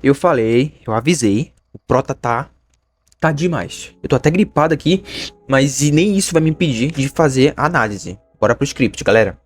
Eu avisei, o Prota tá demais. Eu tô até gripado aqui, mas nem isso vai me impedir de fazer a análise. Bora pro script, galera.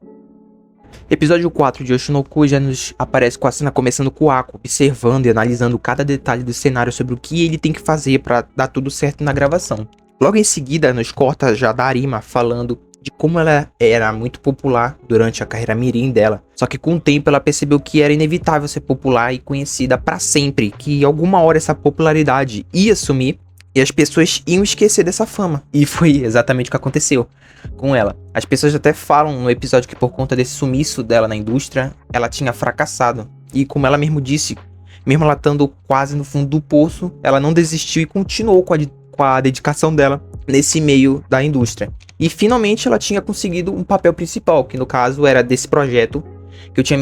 Episódio 4 de Oshinoku já nos aparece com a cena começando com o Ako, observando e analisando cada detalhe do cenário sobre o que ele tem que fazer pra dar tudo certo na gravação. Logo em seguida, nos corta já da Arima falando de como ela era muito popular durante a carreira mirim dela. Só que com o tempo ela percebeu que era inevitável ser popular e conhecida pra sempre, que alguma hora essa popularidade ia sumir e as pessoas iam esquecer dessa fama. E foi exatamente o que aconteceu com ela. As pessoas até falam no episódio que por conta desse sumiço dela na indústria, ela tinha fracassado. E como ela mesmo disse, mesmo ela estando quase no fundo do poço, ela não desistiu e continuou com a dedicação dela nesse meio da indústria. E finalmente ela tinha conseguido um papel principal, que no caso era desse projeto que eu tinha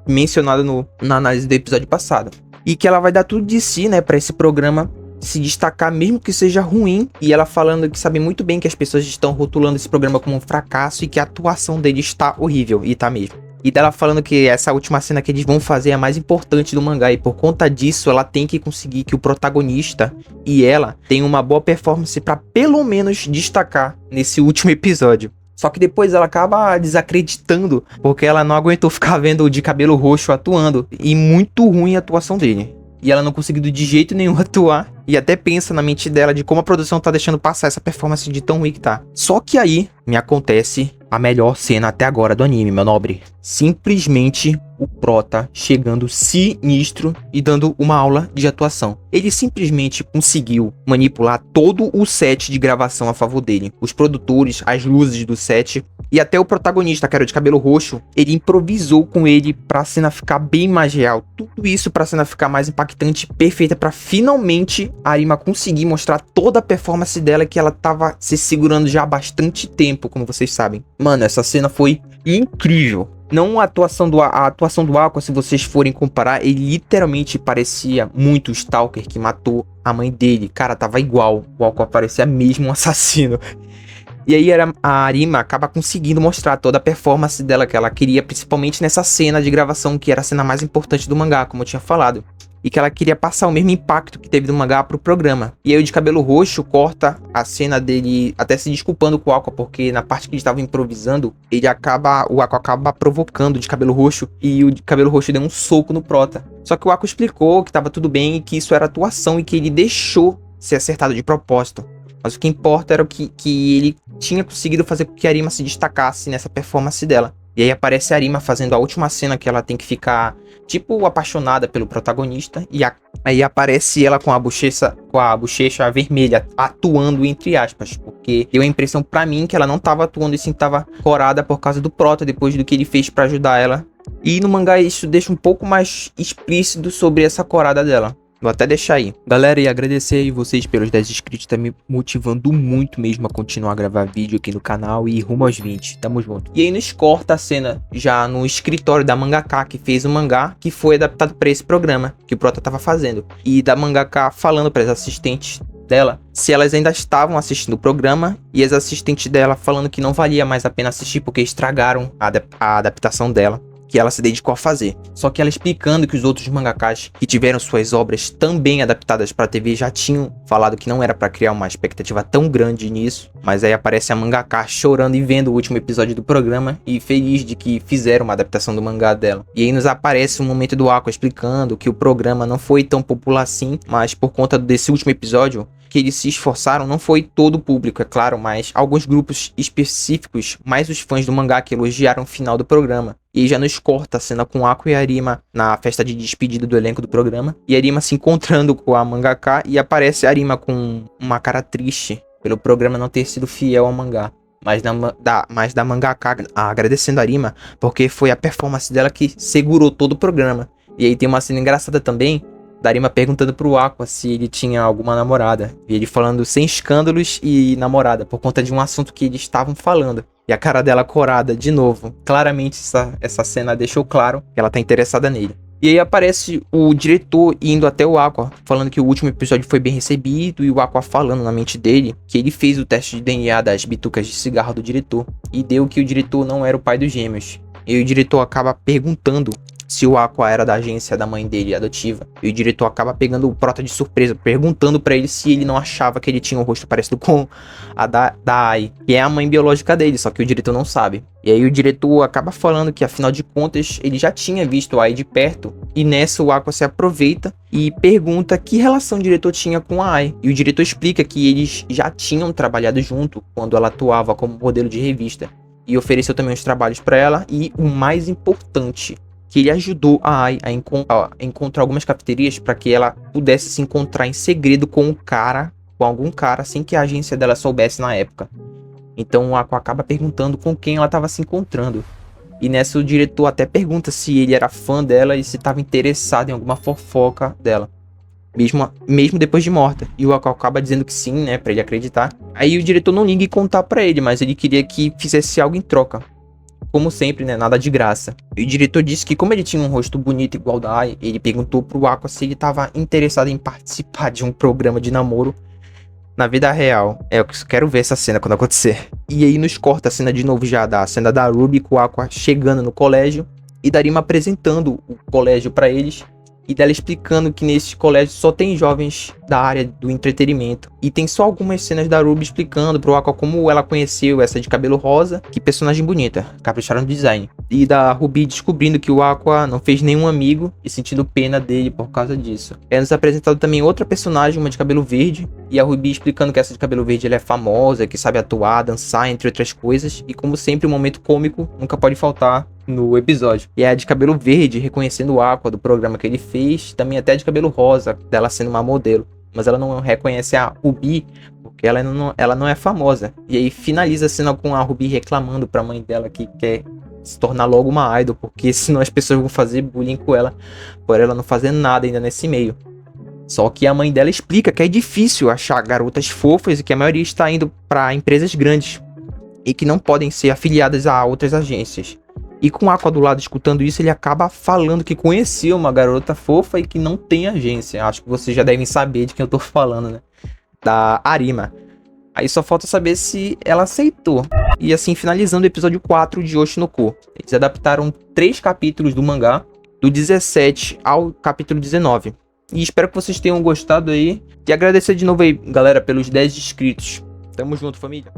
mencionado na análise do episódio passado. E que ela vai dar tudo de si, né, para esse programa se destacar, mesmo que seja ruim. E ela falando que sabe muito bem que as pessoas estão rotulando esse programa como um fracasso e que a atuação dele está horrível, e tá mesmo. E dela falando que essa última cena que eles vão fazer é a mais importante do mangá, e por conta disso ela tem que conseguir que o protagonista e ela tenham uma boa performance para pelo menos destacar nesse último episódio. Só que depois ela acaba desacreditando, porque ela não aguentou ficar vendo o de cabelo roxo atuando, e muito ruim a atuação dele. E ela não conseguiu de jeito nenhum atuar. E até pensa na mente dela de como a produção tá deixando passar essa performance de tão ruim que tá. Só que aí me acontece a melhor cena até agora do anime, meu nobre. Simplesmente o Prota chegando sinistro e dando uma aula de atuação. Ele simplesmente conseguiu manipular todo o set de gravação a favor dele. Os produtores, as luzes do set e até o protagonista, que era de cabelo roxo, ele improvisou com ele pra cena ficar bem mais real. Tudo isso pra cena ficar mais impactante e perfeita, pra finalmente a Arima conseguir mostrar toda a performance dela, que ela tava se segurando já há bastante tempo, como vocês sabem. Mano, essa cena foi incrível. Não a atuação do Aqua, se vocês forem comparar, ele literalmente parecia muito o Stalker que matou a mãe dele. Cara, tava igual. O Aqua parecia mesmo um assassino. E aí a Arima acaba conseguindo mostrar toda a performance dela que ela queria, principalmente nessa cena de gravação, que era a cena mais importante do mangá, como eu tinha falado. E que ela queria passar o mesmo impacto que teve do mangá pro programa. E aí o de cabelo roxo corta a cena dele até se desculpando com o Aqua, porque na parte que ele estava improvisando, o Aqua acaba provocando o de cabelo roxo, e o de cabelo roxo deu um soco no Prota. Só que o Aqua explicou que tava tudo bem e que isso era atuação e que ele deixou ser acertado de propósito. Mas o que importa era que ele tinha conseguido fazer com que a Arima se destacasse nessa performance dela. E aí aparece a Arima fazendo a última cena que ela tem que ficar, tipo, apaixonada pelo protagonista. E aí aparece ela com a bochecha vermelha, atuando entre aspas. Porque deu a impressão pra mim que ela não tava atuando e sim tava corada por causa do Prota, depois do que ele fez pra ajudar ela. E no mangá isso deixa um pouco mais explícito sobre essa corada dela. Vou até deixar aí. Galera, e agradecer aí vocês pelos 10 inscritos, tá me motivando muito mesmo a continuar a gravar vídeo aqui no canal e rumo aos 20, tamo junto. E aí nos corta a cena já no escritório da mangaka que fez o mangá, que foi adaptado para esse programa que o Prota tava fazendo. E da mangaka falando para as assistentes dela se elas ainda estavam assistindo o programa, e as assistentes dela falando que não valia mais a pena assistir porque estragaram a adaptação dela, que ela se dedicou a fazer. Só que ela explicando que os outros mangakas que tiveram suas obras também adaptadas para TV já tinham falado que não era para criar uma expectativa tão grande nisso. Mas aí aparece a mangaka chorando e vendo o último episódio do programa e feliz de que fizeram uma adaptação do mangá dela. E aí nos aparece um momento do Aqua explicando que o programa não foi tão popular assim, mas por conta desse último episódio que eles se esforçaram, não foi todo o público, é claro, mas alguns grupos específicos, mais os fãs do mangá, que elogiaram o final do programa. E já nos corta a cena com Aqua e Arima na festa de despedida do elenco do programa, e Arima se encontrando com a mangaka, e aparece Arima com uma cara triste pelo programa não ter sido fiel ao mangá. Mas da mangaka agradecendo a Arima, porque foi a performance dela que segurou todo o programa. E aí tem uma cena engraçada também, da Arima perguntando pro Aqua se ele tinha alguma namorada. E ele falando sem escândalos e namorada, por conta de um assunto que eles estavam falando. E a cara dela corada de novo. Claramente essa cena deixou claro que ela tá interessada nele. E aí aparece o diretor indo até o Aqua, falando que o último episódio foi bem recebido, e o Aqua falando na mente dele que ele fez o teste de DNA das bitucas de cigarro do diretor, e deu que o diretor não era o pai dos gêmeos. E o diretor acaba perguntando se o Aqua era da agência da mãe dele adotiva. E o diretor acaba pegando o Prota de surpresa, perguntando pra ele se ele não achava que ele tinha um rosto parecido com a da Ai, que é a mãe biológica dele, só que o diretor não sabe. E aí o diretor acaba falando que, afinal de contas, ele já tinha visto a Ai de perto. E nessa o Aqua se aproveita e pergunta que relação o diretor tinha com a Ai. E o diretor explica que eles já tinham trabalhado junto quando ela atuava como modelo de revista. E ofereceu também os trabalhos pra ela. E o mais importante, que ele ajudou a Ai a encontrar algumas cafeterias para que ela pudesse se encontrar em segredo com algum cara, sem que a agência dela soubesse na época. Então o Aqua acaba perguntando com quem ela estava se encontrando. E nessa o diretor até pergunta se ele era fã dela e se estava interessado em alguma fofoca dela. Mesmo depois de morta. E o Aqua acaba dizendo que sim, né, pra ele acreditar. Aí o diretor não liga em contar pra ele, mas ele queria que fizesse algo em troca. Como sempre, né, nada de graça. E o diretor disse que, como ele tinha um rosto bonito igual ao da Ai, ele perguntou pro Aqua se ele estava interessado em participar de um programa de namoro na vida real. Eu quero ver essa cena quando acontecer. E aí nos corta a cena de novo já da cena da Ruby com o Aqua chegando no colégio e Darima apresentando o colégio pra eles e dela explicando que nesse colégio só tem jovens da área do entretenimento. E tem só algumas cenas da Ruby explicando pro Aqua como ela conheceu essa de cabelo rosa. Que personagem bonita, capricharam no design. E da Ruby descobrindo que o Aqua não fez nenhum amigo e sentindo pena dele por causa disso. É nos apresentado também outra personagem, uma de cabelo verde. E a Ruby explicando que essa de cabelo verde ela é famosa, que sabe atuar, dançar, entre outras coisas. E como sempre, um momento cômico nunca pode faltar no episódio. E é a de cabelo verde, reconhecendo o Aqua do programa que ele fez. Também até a de cabelo rosa, dela sendo uma modelo. Mas ela não reconhece a Ruby, porque ela não é famosa. E aí finaliza a cena com a Ruby reclamando pra mãe dela que quer se tornar logo uma idol, porque senão as pessoas vão fazer bullying com ela, por ela não fazer nada ainda nesse meio. Só que a mãe dela explica que é difícil achar garotas fofas e que a maioria está indo para empresas grandes e que não podem ser afiliadas a outras agências. E com o Aqua do lado escutando isso, ele acaba falando que conheceu uma garota fofa e que não tem agência. Acho que vocês já devem saber de quem eu tô falando, né? Da Arima. Aí só falta saber se ela aceitou. E assim, finalizando o episódio 4 de Oshinoko. Eles adaptaram 3 capítulos do mangá, do 17 ao capítulo 19. E espero que vocês tenham gostado aí. E agradecer de novo aí, galera, pelos 10 inscritos. Tamo junto, família.